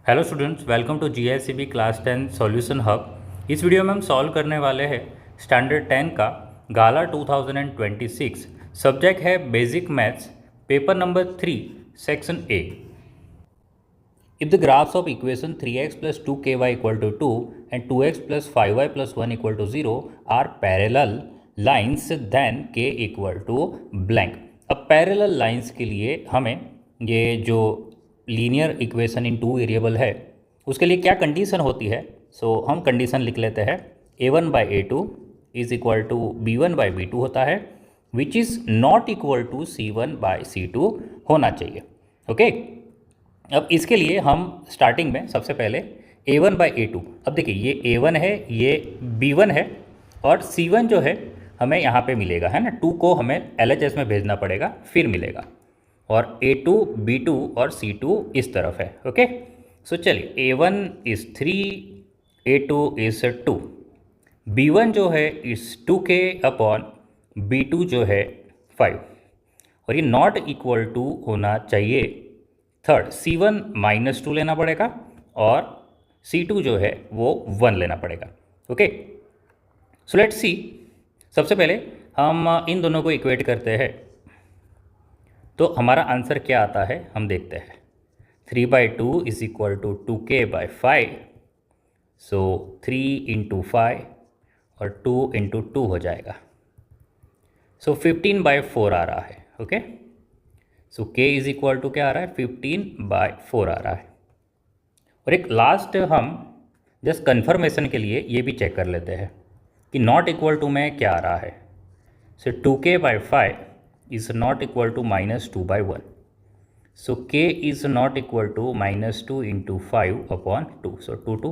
Hello students, welcome to GICB class 10 solution hub. इस video में हम सॉल्व करने वाले हैं स्टैंडर्ड 10 का गाला 2026। सब्जेक्ट है basic maths, paper number 3, section A. If the graphs of equation 3x plus 2ky equal to 2 and 2x plus 5y plus 1 equal to 0 are parallel lines, then k equal to blank। अब parallel lines के लिए हमें ये जो linear equation in two variable है उसके लिए क्या कंडीशन होती है। हम कंडीशन लिख लेते हैं a1/a2 is equal to b1/b2 होता है, which is not equal to c1/c2 होना चाहिए। ओके अब इसके लिए हम स्टार्टिंग में सबसे पहले a1/a2, अब देखिए ये a1 है, ये b1 है और c1 जो है हमें यहाँ पे मिलेगा, है ना। 2 को हमें LHS में भेजना पड़ेगा फिर मिलेगा, और a2 b2 और c2 इस तरफ है। ओके सो चलिए a1 is 3, a2 is 2, b1 जो है इस 2k अपॉन b2 जो है 5, और ये नॉट इक्वल टू होना चाहिए थर्ड c1 - 2 लेना पड़ेगा और c2 जो है वो 1 लेना पड़ेगा। ओके सो लेट्स सी, सबसे पहले हम इन दोनों को इक्वेट करते हैं तो हमारा आंसर क्या आता है हम देखते हैं। 3/2 इज इक्वल टू 2k/5, सो 3 × 5 और 2 × 2 हो जाएगा, सो 15/4 आ रहा है। Okay so k is equal to क्या आ रहा है, 15/4 आ रहा है। और एक लास्ट हम जस्ट कन्फर्मेशन के लिए ये भी चेक कर लेते हैं कि नॉट इक्वल टू में क्या आ रहा है। सो 2k/5 is not equal to -2/1, so k is not equal to -2 × 5 upon 2, so 2,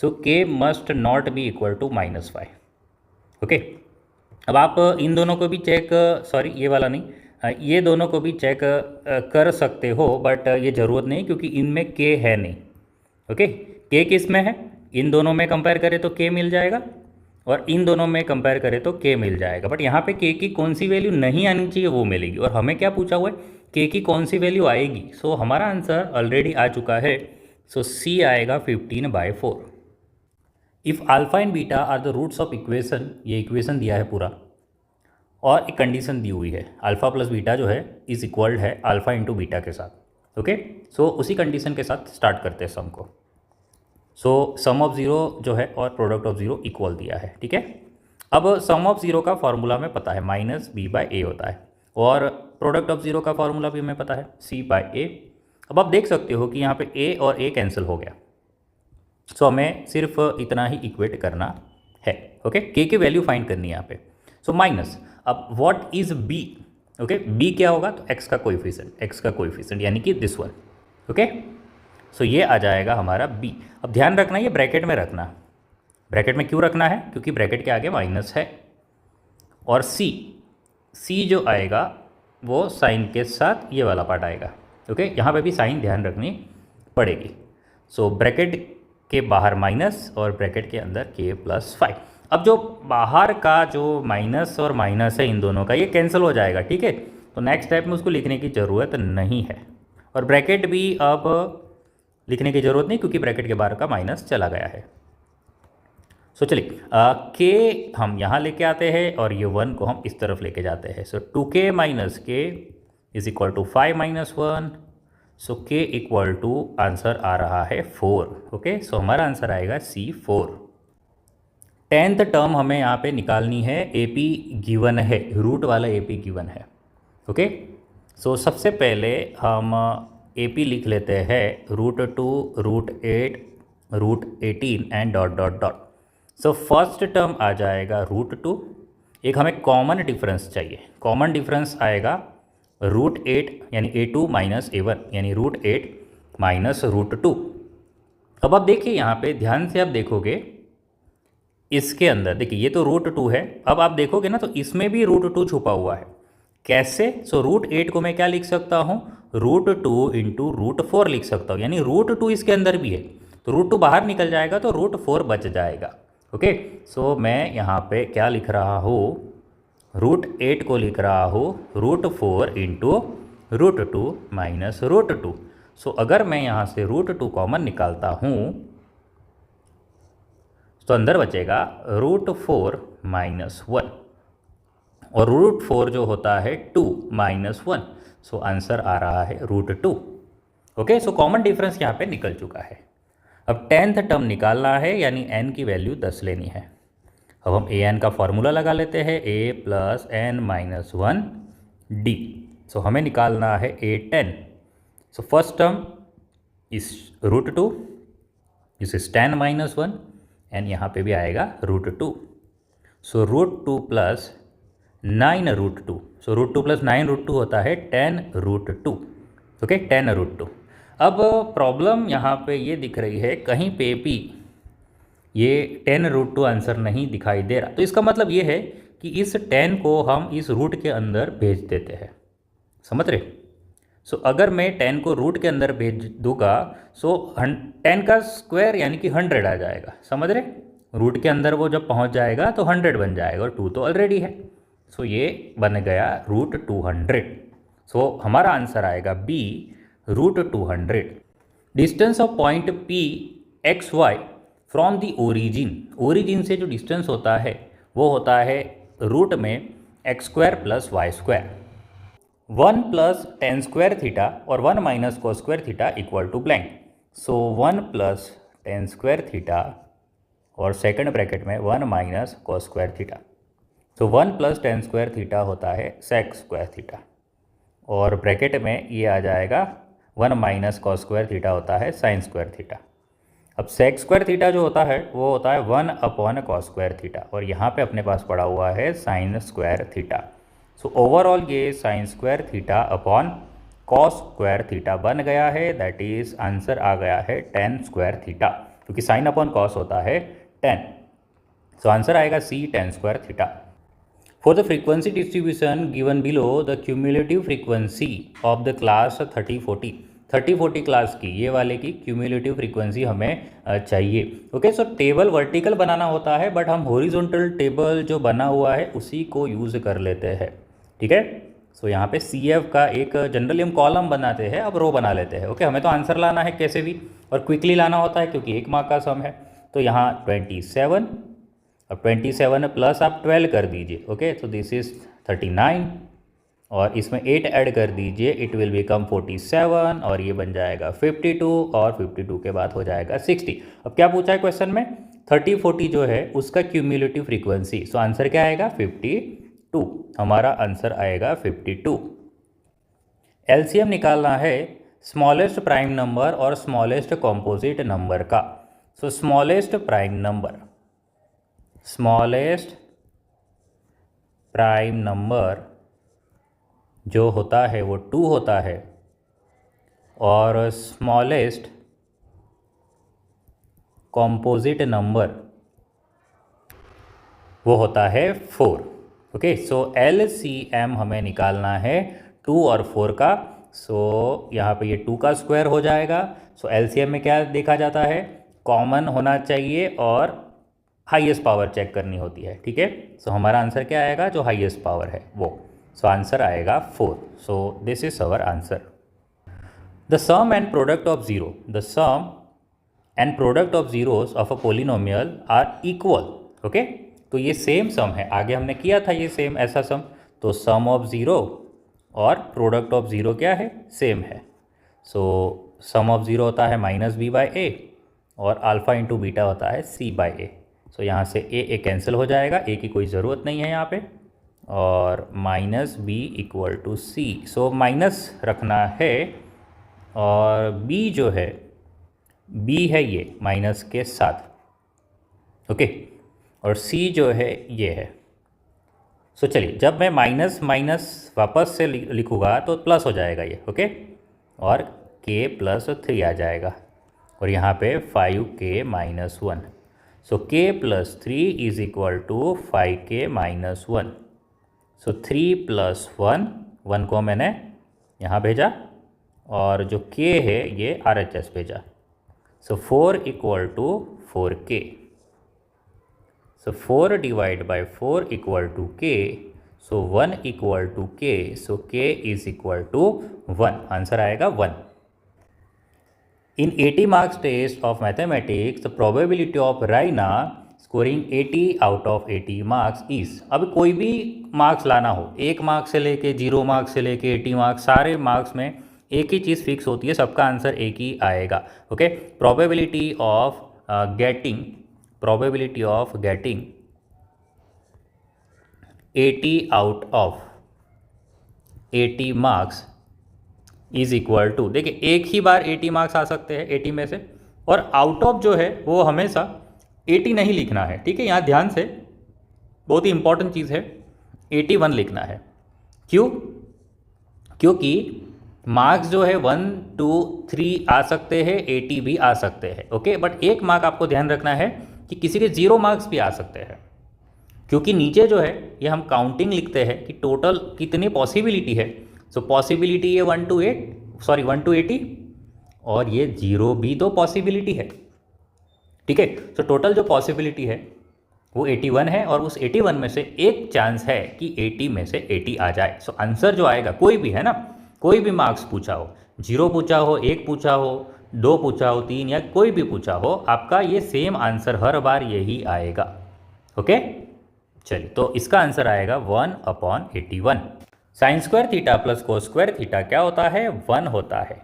so k must not be equal to -5। Okay अब आप इन दोनों को भी चेक, सॉरी ये वाला नहीं, ये दोनों को भी चेक कर सकते हो, बट ये ज़रूरत नहीं क्योंकि इनमें k है नहीं। ओके k किस में है, इन दोनों में कंपेयर करें तो k मिल जाएगा और इन दोनों में कंपेयर करें तो k मिल जाएगा, बट यहाँ पे k की कौन सी वैल्यू नहीं आनी चाहिए वो मिलेगी, और हमें क्या पूछा हुआ है k की कौन सी वैल्यू आएगी। सो हमारा आंसर ऑलरेडी आ चुका है, सो c आएगा 15/4। If alpha and beta are the roots of equation, ये इक्वेशन दिया है पूरा और एक कंडीशन दी हुई है अल्फ़ा प्लस बीटा जो है इज इक्वल्ड है अल्फ़ा इंटू बीटा के साथ। ओके सो उसी कंडीशन के साथ स्टार्ट करते हैं सम को। सो सम ऑफ ज़ीरो जो है और प्रोडक्ट ऑफ ज़ीरो इक्वल दिया है, ठीक है। अब सम ऑफ ज़ीरो का फॉर्मूला हमें पता है -b/a होता है, और प्रोडक्ट ऑफ ज़ीरो का फॉर्मूला भी हमें पता है c/a। अब आप देख सकते हो कि यहाँ पे a और a कैंसिल हो गया, सो हमें सिर्फ इतना ही इक्वेट करना है। ओके k की वैल्यू फाइंड करनी है यहाँ पे, सो माइनस। अब what is b, okay b क्या होगा तो x का कोएफिशिएंट यानी कि दिस वन। ओके सो ये आ जाएगा हमारा b। अब ध्यान रखना ये ब्रैकेट में रखना, ब्रैकेट में क्यों रखना है क्योंकि ब्रैकेट के आगे माइनस है, और c जो आएगा वो साइन के साथ ये वाला पार्ट आएगा। ओके यहाँ पे भी साइन ध्यान रखनी पड़ेगी। सो ब्रैकेट के बाहर माइनस और ब्रैकेट के अंदर k+5। अब जो बाहर का जो माइनस और माइनस है इन दोनों का ये कैंसिल हो जाएगा, ठीक है। तो नेक्स्ट स्टेप में उसको लिखने की ज़रूरत नहीं है, और ब्रैकेट भी अब लिखने की ज़रूरत नहीं क्योंकि ब्रैकेट के बाहर का माइनस चला गया है। सो चलिए k हम यहाँ लेके आते हैं और ये 1 को हम इस तरफ लेके जाते हैं। So 2k - k is equal to 5 - 1, so k equal to answer आ रहा है 4। ओके सो हमारा आंसर आएगा C4। 10th टर्म हमें यहाँ पे निकालनी है, AP गिवन है, रूट वाला AP गिवन है। ओके सो सबसे पहले हम AP लिख लेते हैं √2, √8, √18 and dot dot dot. So first term आ जाएगा √2, एक हमें कॉमन डिफरेंस चाहिए, कॉमन डिफरेंस आएगा √8 यानी a2 - a1 यानी √8 - √2। अब आप देखिए यहाँ पे ध्यान से आप देखोगे इसके अंदर, देखिए ये तो √2 है, अब आप देखोगे ना तो इसमें भी √2 छुपा हुआ है। कैसे, सो √8 को मैं क्या लिख सकता हूँ, √2 × √4 लिख सकता हूँ, यानी √2 इसके अंदर भी है, तो √2 बाहर निकल जाएगा तो √4 बच जाएगा। ओके सो मैं यहाँ पे क्या लिख रहा हूँ, √8 को लिख रहा हूँ √4 × √2 - √2। सो अगर मैं यहाँ से √2 कॉमन निकालता हूँ तो अंदर बचेगा √4 - 1 और √4 जो होता है 2 - 1। सो आंसर आ रहा है √2। ओके, सो कॉमन डिफरेंस यहाँ पे निकल चुका है। अब 10th टर्म निकालना है, यानी n की वैल्यू 10 लेनी है। अब हम an का फॉर्मूला लगा लेते हैं, a + n - 1 d। सो हमें निकालना है a10। सो फर्स्ट टर्म इस √2, दिस इज 10 - 1 एंड यहाँ पे भी आएगा √2। सो √2 + 9 √2। सो √2 + 9 √2 होता है 10 √2। ओके, 10 √2। अब प्रॉब्लम यहाँ पे ये दिख रही है, कहीं पे भी ये 10 √2 आंसर नहीं दिखाई दे रहा। तो इसका मतलब ये है कि इस 10 को हम इस रूट के अंदर भेज देते हैं। समझ रहे? सो अगर मैं 10 को रूट के अंदर भेज दूंगा, सो 10 का स्क्वायर यानी कि 100 आ जाएगा। समझ रहे? रूट के अंदर वो जब पहुंच जाएगा तो 100 बन जाएगा, और 2 तो ऑलरेडी है। सो ये बन गया √200। सो हमारा आंसर आएगा B, √200। Distance of point P XY from the origin से जो डिस्टेंस होता है वो होता है रूट में x² + y²। 1 + tan² थीटा और 1 - cos² थीटा = ब्लैंक। सो 1 + tan² थीटा और सेकंड ब्रैकेट में 1 - cos² थीटा। तो 1 + tan² थीटा होता है sec² थीटा, और ब्रैकेट में ये आ जाएगा 1 - cos² थीटा होता है sin² थीटा। अब sec² थीटा जो होता है वो होता है 1/cos² थीटा, और यहाँ पे अपने पास पड़ा हुआ है sin² थीटा। सो ओवरऑल ये sin² theta upon cos² theta बन गया है। दैट इज आंसर आ गया है tan² थीटा, क्योंकि sin अपॉन cos होता है 10। सो आंसर आएगा C, tan² theta. For the frequency distribution given below, the cumulative frequency of the class 3040 class की, ये वाले की क्यूमुलेटिव फ्रीक्वेंसी हमें चाहिए। ओके, सो टेबल वर्टिकल बनाना होता है, बट हम हॉरिजॉन्टल टेबल जो बना हुआ है उसी को यूज़ कर लेते हैं। ठीक है, सो यहाँ पे CF का एक जनरली हम कॉलम बनाते हैं, अब रो बना लेते हैं। ओके, हमें तो आंसर लाना है कैसे भी, और क्विकली लाना होता है क्योंकि 1 मार्क का सम है। तो यहाँ 27, अब 27 प्लस आप 12 कर दीजिए। ओके, तो दिस इज 39, और इसमें 8 ऐड कर दीजिए, इट विल बिकम 47, और ये बन जाएगा 52, और 52 के बाद हो जाएगा 60। अब क्या पूछा है क्वेश्चन में? 3040 जो है उसका क्यूमुलेटिव फ्रीक्वेंसी। सो आंसर क्या आएगा? 52। हमारा आंसर आएगा 52। LCM निकालना है स्मॉलेस्ट प्राइम नंबर और स्मॉलेस्ट कॉम्पोजिट नंबर का। सो स्मॉलेस्ट प्राइम नंबर जो होता है वो 2 होता है, और स्मॉलेस्ट कॉम्पोजिट नंबर वो होता है 4। ओके, सो LCM हमें निकालना है 2 और 4 का। सो यहाँ पे ये 2 का स्क्वायर हो जाएगा। सो LCM में क्या देखा जाता है? कॉमन होना चाहिए और हाईएस्ट पावर चेक करनी होती है। ठीक है, सो हमारा आंसर क्या आएगा? जो हाईएस्ट पावर है वो। सो आंसर आएगा 4। So this is our answer. The sum and product of zeros of a polynomial are equal. Okay, तो ये सेम सम है, आगे हमने किया था ये सेम ऐसा सम। तो सम ऑफ ज़ीरो और प्रोडक्ट ऑफ ज़ीरो क्या है? सेम है। सो सम ऑफ ज़ीरो होता है -b/a, और अल्फ़ा इंटू बीटा होता है c/a। सो यहाँ से a कैंसिल हो जाएगा, a की कोई ज़रूरत नहीं है यहाँ पे, और -b = c। सो माइनस रखना है, और b जो है b है ये माइनस के साथ। ओके, और c जो है ये है। सो चलिए, जब मैं माइनस माइनस वापस से लिखूँगा तो प्लस हो जाएगा ये। ओके, और k + 3 आ जाएगा, और यहाँ पे 5k - 1। So k + 3 = 5k - 1। सो 3 + 1 को मैंने यहाँ भेजा, और जो k है ये RHS भेजा। सो 4 = 4k। सो 4 / 4 = k। सो 1 = k। सो k = 1। आंसर आएगा 1। In 80 marks test of mathematics, the probability of Raina scoring 80 out of 80 marks is। अब कोई भी मार्क्स लाना हो, 1 मार्क्स से लेके 0 मार्क्स से लेके 80 मार्क्स, सारे मार्क्स में एक ही चीज़ फिक्स होती है, सबका आंसर एक ही आएगा। Okay, probability of getting 80 out of 80 marks is equal to, देखिए एक ही बार 80 मार्क्स आ सकते हैं 80 में से, और आउट ऑफ जो है वो हमेशा 80 नहीं लिखना है, ठीक है। यहाँ ध्यान से, बहुत ही इंपॉर्टेंट चीज़ है, 81 लिखना है। क्यों? क्योंकि मार्क्स जो है 1 2 3 आ सकते हैं, 80 भी आ सकते हैं। ओके, बट एक मार्क आपको ध्यान रखना है कि किसी के 0 मार्क्स भी आ सकते हैं, क्योंकि नीचे जो है ये हम काउंटिंग लिखते हैं कि टोटल कितनी पॉसिबिलिटी है। सो पॉसिबिलिटी ये 1 to 80, और ये 0 भी तो पॉसिबिलिटी है, ठीक है। सो टोटल जो पॉसिबिलिटी है वो 81 है, और उस 81 में से एक चांस है कि 80 में से 80 आ जाए। सो आंसर जो आएगा, कोई भी है ना, कोई भी मार्क्स पूछा हो, 0 पूछा हो, 1 पूछा हो, 2 पूछा हो, 3 या कोई भी पूछा हो, आपका ये सेम आंसर हर बार यही आएगा। ओके, चलिए, तो इसका आंसर आएगा 1/81। Sine square theta plus cos square theta क्या होता है? 1 होता है।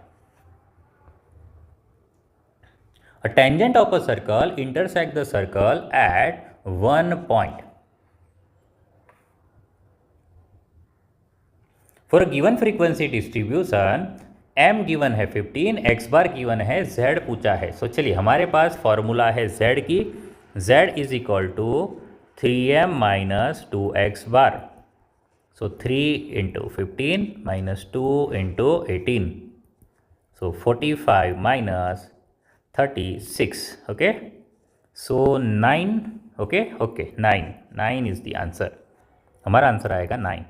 A tangent of a circle intersect the circle at 1 point. For a given frequency distribution, m given है 15, x बार गिवन है, z पूछा है। सो चलिए, हमारे पास फॉर्मूला है z की, z is equal to 3m minus 2x bar. So 3 into 15 minus 2 into 18, so 45 minus 36। Okay, so 9। Okay, 9 is the answer. हमारा आंसर आएगा 9।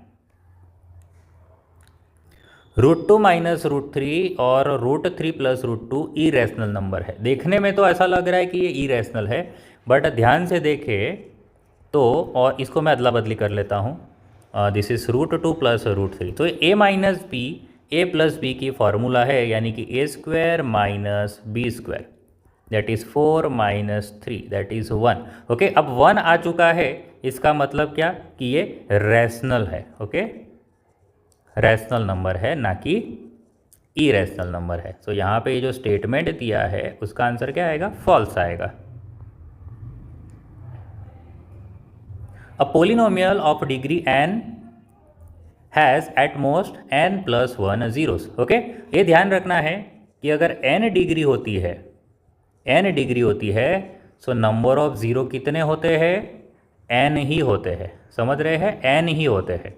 √2 माइनस √3 और √3 प्लस √2 इरेशनल नंबर है। देखने में तो ऐसा लग रहा है कि ये इरेशनल है, बट ध्यान से देखें तो, और इसको मैं अदला बदली कर लेता हूँ, दिस इज √2 प्लस √3। तो a minus B, a plus B की फॉर्मूला है, यानी कि a square minus B square, that is 4 minus 3, that is 1। Okay, अब 1 आ चुका है, इसका मतलब क्या कि ये रैशनल है। ओके, रैशनल नंबर है, ना कि इरेशनल नंबर है। सो यहाँ पे ये जो स्टेटमेंट दिया है उसका आंसर क्या आएगा? फॉल्स आएगा। A polynomial of degree n has at most n plus 1 zeros। Okay, ये ध्यान रखना है कि अगर n डिग्री होती है, सो नंबर ऑफ ज़ीरो कितने होते हैं? n ही होते हैं। समझ रहे हैं? n ही होते हैं।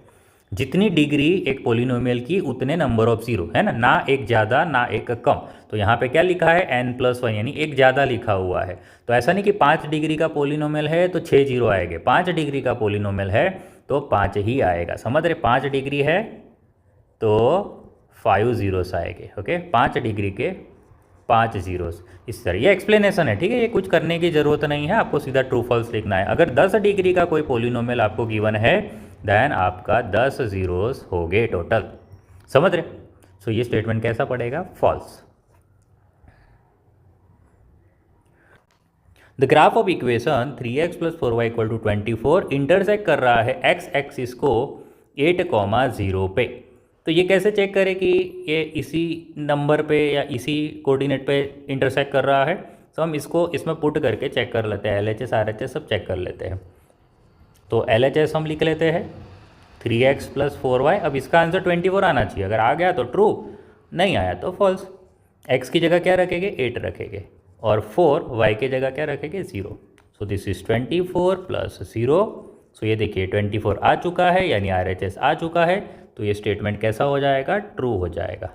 जितनी डिग्री एक पोलिनोमियल की, उतने नंबर ऑफ ज़ीरो, है ना, ना एक ज़्यादा ना एक कम। तो यहाँ पे क्या लिखा है? n+1, यानी एक ज़्यादा लिखा हुआ है। तो ऐसा नहीं कि 5 डिग्री का पोलिनोमियल है तो 6 जीरो आएंगे, 5 डिग्री का पोलिनोमियल है तो 5 ही आएगा। समझ रहे? 5 डिग्री है तो 5 जीरोस आएंगे। ओके, 5 डिग्री के 5 जीरोस, इस तरह। ये एक्सप्लेनेशन है, ठीक है, ये कुछ करने की ज़रूरत नहीं है, आपको सीधा ट्रू फॉल्स लिखना है। अगर 10 डिग्री का कोई पोलिनोमियल आपको गिवन है, देन आपका 10 जीरोस हो गए टोटल। समझ रहे? सो ये स्टेटमेंट कैसा पड़ेगा? False. The graph of equation 3x + 4y = 24 intersect कर रहा है x एक्सिस को 8,0 पे। तो ये कैसे चेक करें कि ये इसी नंबर पे या इसी कोऑर्डिनेट पे इंटरसेक्ट कर रहा है? तो हम इसको इसमें पुट करके चेक कर लेते हैं, LHS RHS सब चेक कर लेते हैं। तो LHS हम लिख लेते हैं 3x + 4y। अब इसका आंसर 24 आना चाहिए, अगर आ गया तो ट्रू, नहीं आया तो फॉल्स। x की जगह क्या रखेंगे? 8 रखेंगे, और 4 y की जगह क्या रखेंगे? 0। सो दिस इज 24 + 0। सो ये देखिए 24 आ चुका है, यानी RHS आ चुका है, तो ये स्टेटमेंट कैसा हो जाएगा? ट्रू हो जाएगा।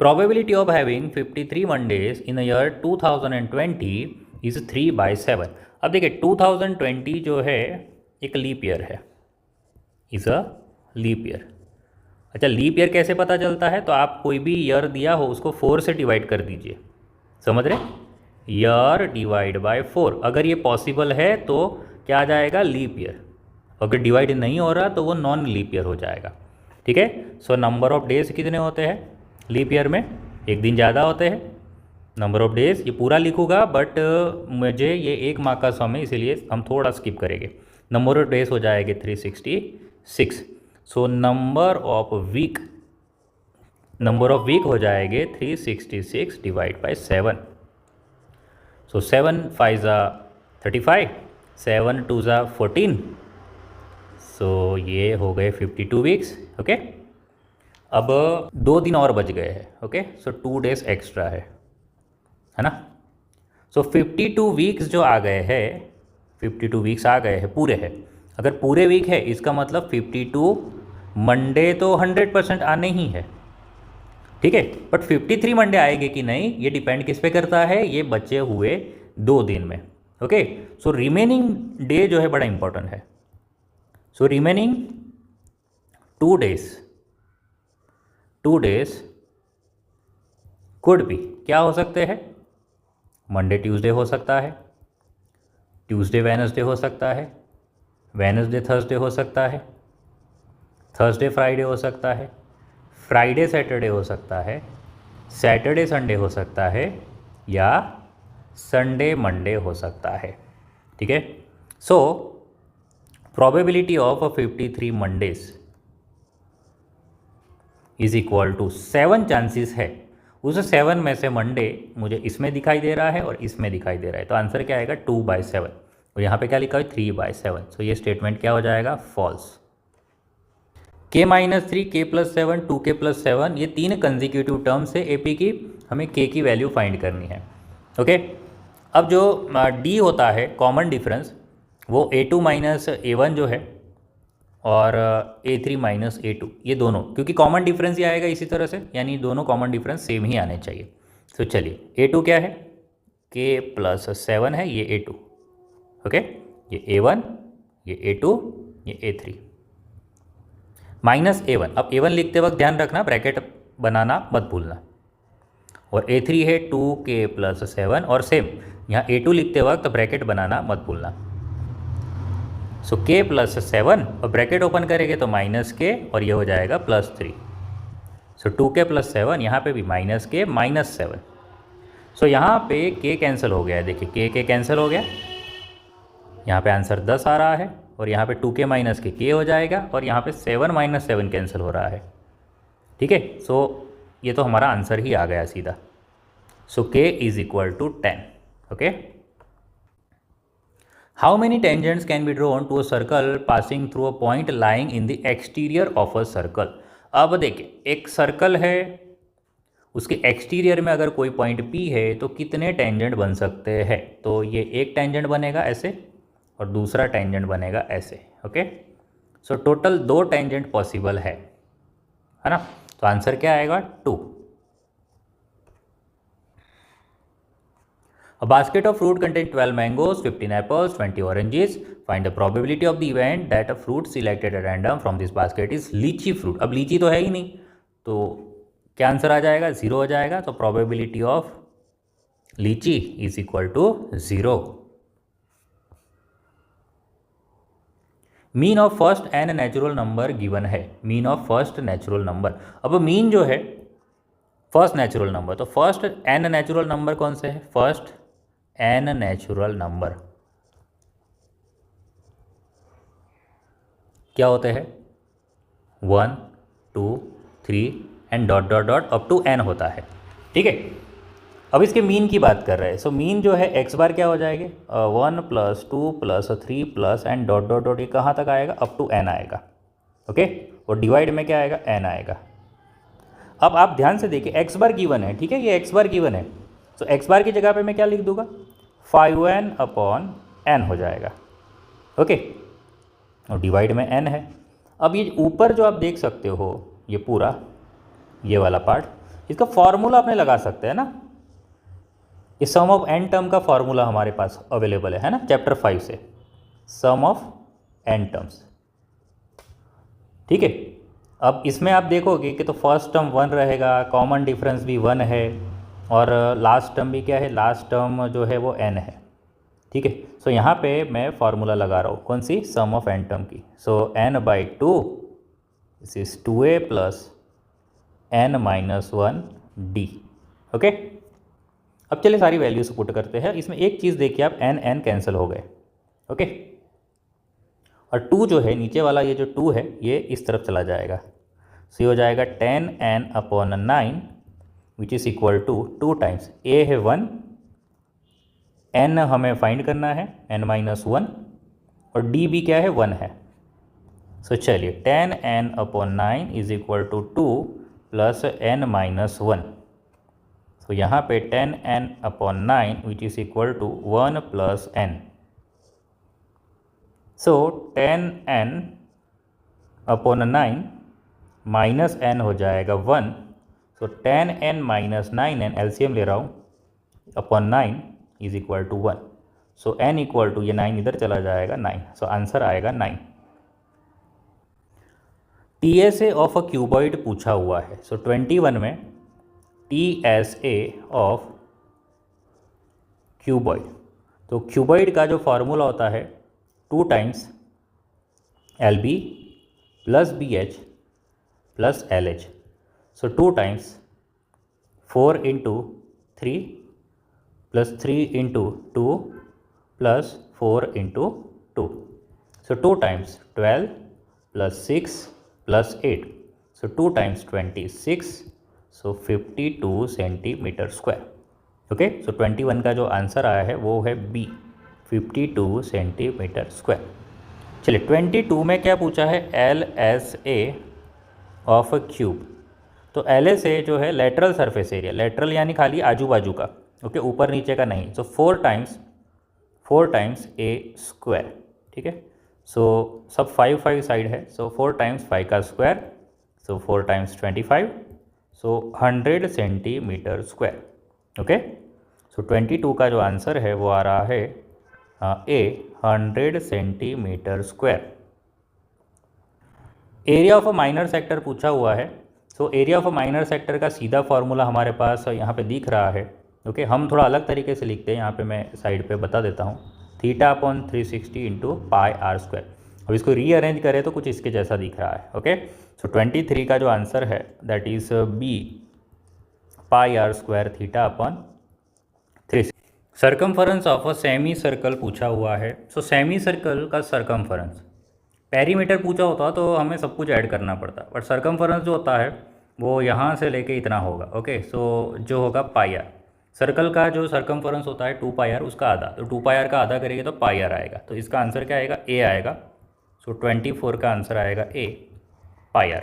Probability of having 53 Mondays in the year 2020 is 3/7। अब देखिए 2020 जो है एक लीप ईयर है, इज़ अ लीप ईयर। अच्छा, लीप ईयर कैसे पता चलता है? तो आप कोई भी ईयर दिया हो उसको 4 से डिवाइड कर दीजिए। समझ रहे? Year divide by 4। अगर ये पॉसिबल है तो क्या आ जाएगा? Leap year. अगर डिवाइड नहीं हो रहा तो वो नॉन लीप ईयर हो जाएगा। ठीक है। सो नंबर ऑफ डेज कितने होते हैं? लीप ईयर में एक दिन ज़्यादा होते हैं। नंबर ऑफ डेज ये पूरा लिखूँगा बट मुझे ये 1 मार्क का सम है, इसीलिए हम थोड़ा स्किप करेंगे। नंबर ऑफ डेज हो जाएंगे 366। सो नंबर ऑफ वीक हो जाएंगे 366 डिवाइड बाई 7। सो 7 5 ज़ा 35, 7 2 ज़ा 14। सो ये हो गए 52 वीक्स। ओके, अब 2 दिन और बच गए हैं। ओके, सो 2 डेज एक्स्ट्रा है ना। सो 52 वीक्स जो आ गए हैं, 52 वीक्स आ गए हैं पूरे हैं। अगर पूरे वीक है इसका मतलब 52 मंडे तो 100% आने ही है, ठीक है। बट 53 मंडे आएंगे कि नहीं ये डिपेंड किस पे करता है, ये बचे हुए 2 दिन में। ओके, सो रिमेनिंग डे जो है बड़ा इंपॉर्टेंट है। सो रिमेनिंग 2 डेज कुड भी क्या हो सकते हैं, मंडे ट्यूसडे हो सकता है, ट्यूसडे वेनसडे हो सकता है, वेनसडे थर्सडे हो सकता है, थर्सडे फ्राइडे हो सकता है, फ्राइडे सैटरडे हो सकता है, सैटरडे संडे हो सकता है, या संडे मंडे हो सकता है, ठीक है। So probability of 53 Mondays is equal to 7 chances है। उस 7 में से मंडे मुझे इसमें दिखाई दे रहा है और इसमें दिखाई दे रहा है, तो आंसर क्या आएगा 2/7। और यहाँ पे क्या लिखा है 3/7। सो ये स्टेटमेंट क्या हो जाएगा, फॉल्स। k-3, k+7, 2k+7 ये 3 कंजिक्यूटिव टर्म्स है AP की, हमें k की वैल्यू फाइंड करनी है। ओके, अब जो d होता है कॉमन डिफरेंस वो A2 - A1 जो है और A3 - A2 ये दोनों, क्योंकि कॉमन डिफरेंस ही आएगा इसी तरह से, यानी दोनों कॉमन डिफरेंस सेम ही आने चाहिए। तो चलिए A2 क्या है, k+7 है, ये A2। ओके, ये A1, ये A2, ये A3 -A1। अब A1 लिखते वक्त ध्यान रखना ब्रैकेट बनाना मत भूलना, और A3 है 2k+7 और सेम यहाँ A2 लिखते वक्त ब्रैकेट बनाना मत भूलना। सो k+7 और ब्रैकेट ओपन करेंगे तो -k और ये हो जाएगा +3। सो 2k+7 यहाँ पे भी -k -7। सो यहाँ पे k कैंसिल हो गया है, देखिए k कैंसिल हो गया, यहाँ पे आंसर 10 आ रहा है, और यहाँ पे 2k - k हो जाएगा, और यहाँ पे 7 - 7 कैंसिल हो रहा है, ठीक है। सो ये तो हमारा आंसर ही आ गया सीधा। So k is equal to 10। Okay, how many tangents can be drawn to a circle passing through a point lying in the exterior of a circle. अब देखिए एक सर्कल है, उसके एक्सटीरियर में अगर कोई पॉइंट P है तो कितने टेंजेंट बन सकते हैं, तो ये एक टेंजेंट बनेगा ऐसे और दूसरा टेंजेंट बनेगा ऐसे। Okay, so total 2 tangent possible है ना। तो आंसर क्या आएगा 2। A basket of fruit contains 12 mangoes, 15 apples, 20 oranges. Find the probability of the event that a fruit selected at random from this basket is lychee fruit. अब लीची तो है ही नहीं, तो क्या आंसर आ जाएगा, 0 हो जाएगा। तो probability of lychee is equal to 0। Mean of first n natural number given है, mean of first natural number. अब मीन जो है फर्स्ट नेचुरल नंबर, तो फर्स्ट एन नेचुरल नंबर कौन से है, फर्स्ट एन नेचुरल नंबर क्या होते हैं, 1 2 3 and dot dot dot up to n होता है, ठीक है। अब इसके मीन की बात कर रहे हैं। सो मीन जो है x बार क्या हो जाएंगे, 1 + 2 + 3 plus and dot dot dot, ये कहाँ तक आएगा, अप टू n आएगा। ओके, और डिवाइड में क्या आएगा, n आएगा। अब आप ध्यान से देखिए x बार गिवन है, ठीक है, ये x बार गिवन है, तो x बार की जगह पे मैं क्या लिख दूंगा, 5n/n हो जाएगा। ओके, और डिवाइड में n है। अब ये ऊपर जो आप देख सकते हो ये पूरा ये वाला पार्ट, इसका फॉर्मूला आपने लगा सकते हैं ना, ये सम ऑफ n टर्म का फॉर्मूला हमारे पास अवेलेबल है ना, चैप्टर 5 से, सम ऑफ n टर्म्स, ठीक है। अब इसमें आप देखोगे कि तो फर्स्ट टर्म 1 रहेगा, कॉमन डिफरेंस भी 1 है, और लास्ट टर्म भी क्या है, लास्ट टर्म जो है वो n है, ठीक है। सो यहाँ पे मैं फार्मूला लगा रहा हूँ, कौन सी, सम ऑफ n टर्म की। सो n/2 this is 2a + n-1 d। Okay, अब चलिए सारी वैल्यूज पुट करते हैं। इसमें एक चीज़ देखिए आप, n कैंसिल हो गए। ओके, और 2 जो है नीचे वाला, ये जो 2 है ये इस तरफ चला जाएगा। सो ये हो जाएगा 10n/9 which is equal to 2 times a है 1, n हमें फाइंड करना है n-1, और d भी क्या है 1 है। सो चलिए 10n/9 is equal to 2 plus n-1। तो यहाँ पे 10n/9 which is equal to 1 plus n। So 10n/9 minus n हो जाएगा 1। सो 10n माइनस 9n, एलसीएम ले रहा हूँ, upon 9 is equal to 1। So n equal to, ये 9 इधर चला जाएगा 9। सो आंसर आएगा 9। TSA ऑफ अ क्यूबॉइड पूछा हुआ है। सो 21 में TSA ऑफ क्यूबॉइड, तो क्यूबॉइड का जो फार्मूला होता है 2 times LB plus BH plus LH। सो 2 times 4 into 3 plus 3 into 2 plus 4 into 2। सो 2 टाइम्स 12 प्लस 6 प्लस 8। सो 2 टाइम्स 26, सो 52 सेंटीमीटर स्क्वायर। ओके, सो 21 का जो आंसर आया है वो है B, 52 सेंटीमीटर स्क्वायर। चलिए 22 में क्या पूछा है, LSA ऑफ अ क्यूब। तो LSA जो है लेटरल सरफेस एरिया, लेटरल यानी खाली आजू बाजू का, ओके, ऊपर नीचे का नहीं। सो 4 टाइम्स A स्क्वायर, ठीक है। सो सब 5 साइड है, सो 4 टाइम्स 5 का स्क्वायर, सो 4 टाइम्स 25, सो 100 सेंटीमीटर स्क्वायर। ओके, सो 22 का जो आंसर है वो आ रहा है A, 100 centimetre square. Area of a minor sector पूछा हुआ है। So area of a minor sector का सीधा फार्मूला हमारे पास यहाँ पे दिख रहा है। ओके, हम थोड़ा अलग तरीके से लिखते हैं, यहाँ पे मैं साइड पे बता देता हूँ, θ/360 इंटू πr²। अब इसको रीअरेंज करें तो कुछ इसके जैसा दिख रहा है। ओके, सो 23 का जो आंसर है that is B, πr² θ/360। Circumference of a semi circle पूछा हुआ है। सो सेमी सर्कल का सर्कमफरेंस, पेरीमीटर पूछा होता तो हमें सब कुछ ऐड करना पड़ता, बट सर्कमफरेंस जो होता है वो यहाँ से लेके इतना होगा। ओके, सो जो होगा πr, सर्कल का जो सर्कमफरेंस होता है 2πr, उसका आधा, तो 2πr का आधा करेंगे तो πr आएगा। तो इसका आंसर क्या आएगा, A आएगा। सो 24 का आंसर आएगा A, πr।